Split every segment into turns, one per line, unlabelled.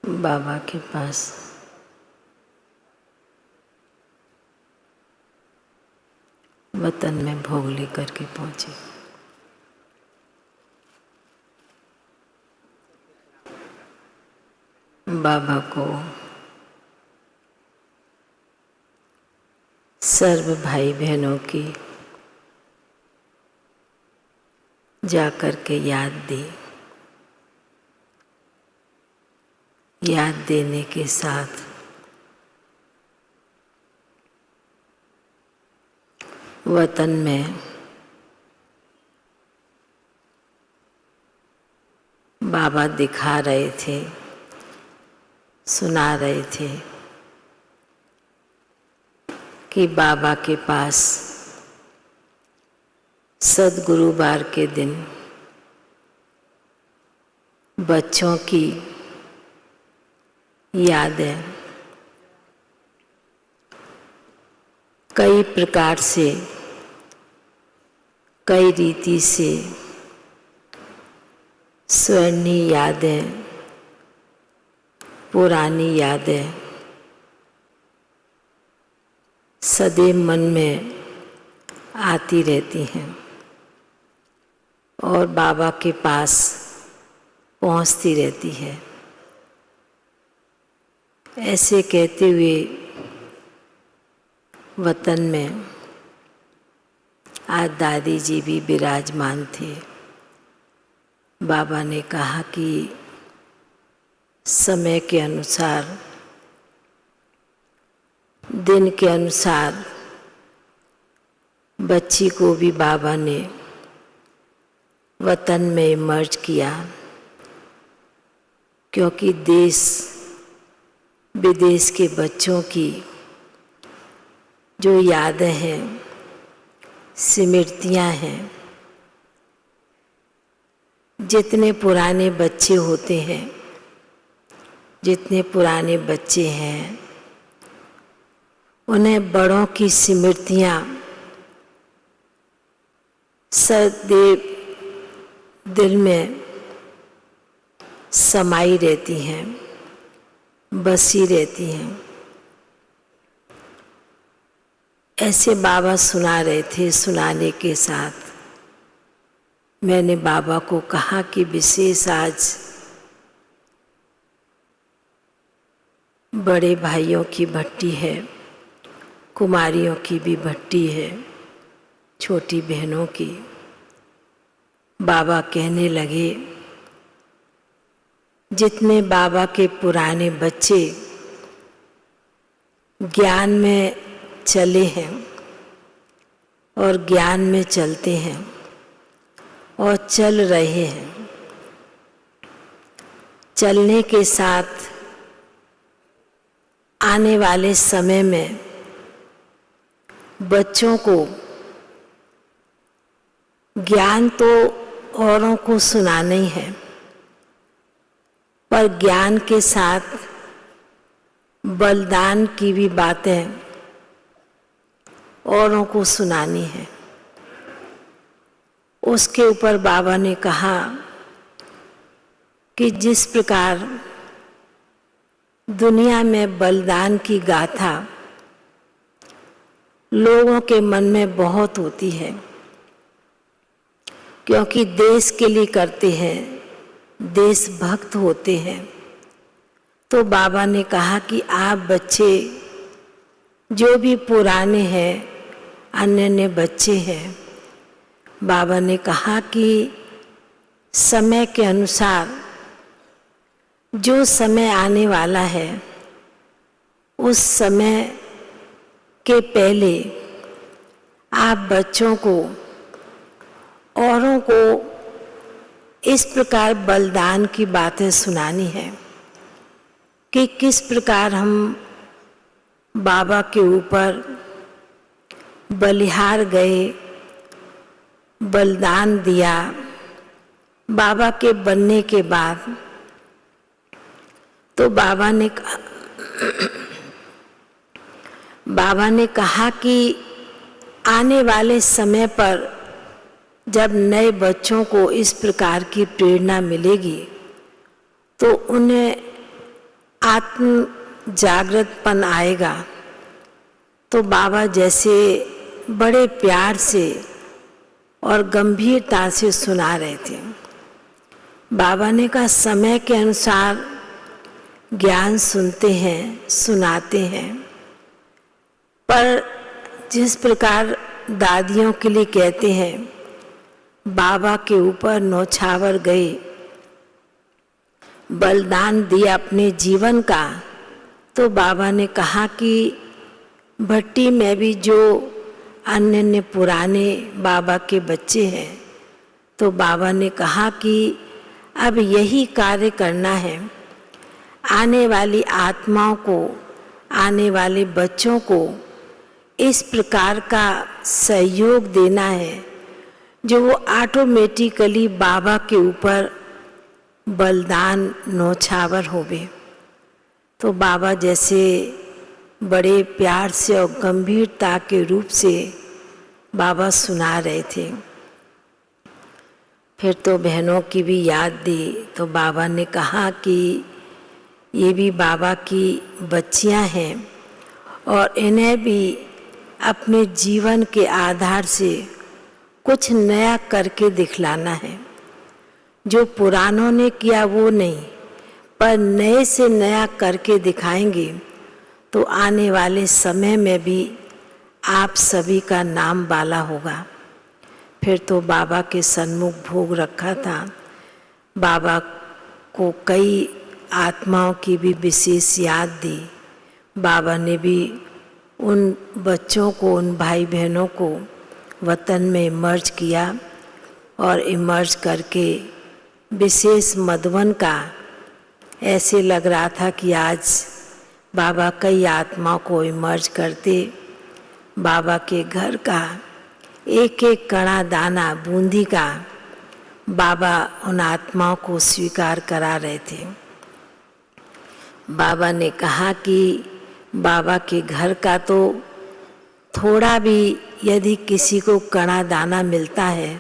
बाबा के पास वतन में भोग लेकर के पहुंचे। बाबा को सर्व भाई बहनों की जाकर के याद दी। याद देने के साथ वतन में बाबा दिखा रहे थे, सुना रहे थे कि बाबा के पास सद्गुरुवार के दिन बच्चों की यादें कई प्रकार से, कई रीति से स्वर्णीय यादें, पुरानी यादें सदैव मन में आती रहती हैं और बाबा के पास पहुंचती रहती है। ऐसे कहते हुए वतन में आज दादी जी भी विराजमान थे। बाबा ने कहा कि समय के अनुसार, दिन के अनुसार बच्ची को भी बाबा ने वतन में इमर्ज किया, क्योंकि देश विदेश के बच्चों की जो यादें हैं, स्मृतियाँ हैं, जितने पुराने बच्चे होते हैं, जितने पुराने बच्चे हैं, उन्हें बड़ों की स्मृतियाँ सदैव दिल में समाई रहती हैं, बसी रहती हैं। ऐसे बाबा सुना रहे थे। सुनाने के साथ मैंने बाबा को कहा कि विशेष आज बड़े भाइयों की भट्टी है, कुमारियों की भी भट्टी है, छोटी बहनों की। बाबा कहने लगे, जितने बाबा के पुराने बच्चे ज्ञान में चले हैं और ज्ञान में चलते हैं और चल रहे हैं, चलने के साथ आने वाले समय में बच्चों को ज्ञान तो औरों को सुनाना ही है, पर ज्ञान के साथ बलिदान की भी बातें औरों को सुनानी है। उसके ऊपर बाबा ने कहा कि जिस प्रकार दुनिया में बलिदान की गाथा लोगों के मन में बहुत होती है, क्योंकि देश के लिए करते हैं, देशभक्त होते हैं, तो बाबा ने कहा कि आप बच्चे जो भी पुराने हैं, अन्य बच्चे हैं, बाबा ने कहा कि समय के अनुसार जो समय आने वाला है, उस समय के पहले आप बच्चों को, औरों को इस प्रकार बलिदान की बातें सुनानी है कि किस प्रकार हम बाबा के ऊपर बलिहार गए, बलिदान दिया। बाबा के बनने के बाद तो बाबा ने कहा कि आने वाले समय पर जब नए बच्चों को इस प्रकार की प्रेरणा मिलेगी तो उन्हें आत्म जागृतपन आएगा तो बाबा जैसे बड़े प्यार से और गंभीरता से सुना रहे थे। बाबा ने कहा समय के अनुसार ज्ञान सुनते हैं, सुनाते हैं, पर जिस प्रकार दादियों के लिए कहते हैं बाबा के ऊपर नौछावर गए, बलिदान दिया अपने जीवन का, तो बाबा ने कहा कि भट्टी में भी जो अन्य पुराने बाबा के बच्चे हैं, तो बाबा ने कहा कि अब यही कार्य करना है, आने वाली आत्माओं को, आने वाले बच्चों को इस प्रकार का सहयोग देना है जो वो ऑटोमेटिकली बाबा के ऊपर बलिदान नौछावर होवे। तो बाबा जैसे बड़े प्यार से और गंभीरता के रूप से बाबा सुना रहे थे। फिर तो बहनों की भी याद दी, तो बाबा ने कहा कि ये भी बाबा की बच्चियां हैं और इन्हें भी अपने जीवन के आधार से कुछ नया करके दिखलाना है। जो पुरानों ने किया वो नहीं, पर नए से नया करके दिखाएंगे तो आने वाले समय में भी आप सभी का नाम बाला होगा। फिर तो बाबा के सन्मुख भोग रखा था। बाबा को कई आत्माओं की भी विशेष याद दी। बाबा ने भी उन बच्चों को, उन भाई बहनों को वतन में इमर्ज किया और इमर्ज करके विशेष मधुबन का ऐसे लग रहा था कि आज बाबा कई आत्माओं को इमर्ज करते। बाबा के घर का एक एक कणा दाना बूंदी का बाबा उन आत्माओं को स्वीकार करा रहे थे। बाबा ने कहा कि बाबा के घर का तो थोड़ा भी यदि किसी को कणा दाना मिलता है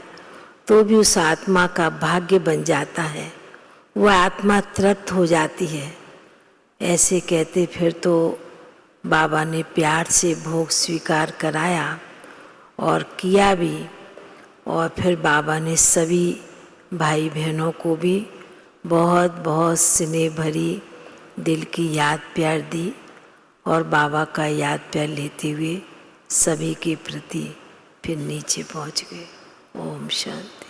तो भी उस आत्मा का भाग्य बन जाता है, वह आत्मा तृप्त हो जाती है। ऐसे कहते फिर तो बाबा ने प्यार से भोग स्वीकार कराया और किया भी। और फिर बाबा ने सभी भाई बहनों को भी बहुत बहुत स्नेह भरी दिल की याद प्यार दी और बाबा का याद प्यार लेते हुए सभी के प्रति फिर नीचे पहुंच गए। ओम शांति।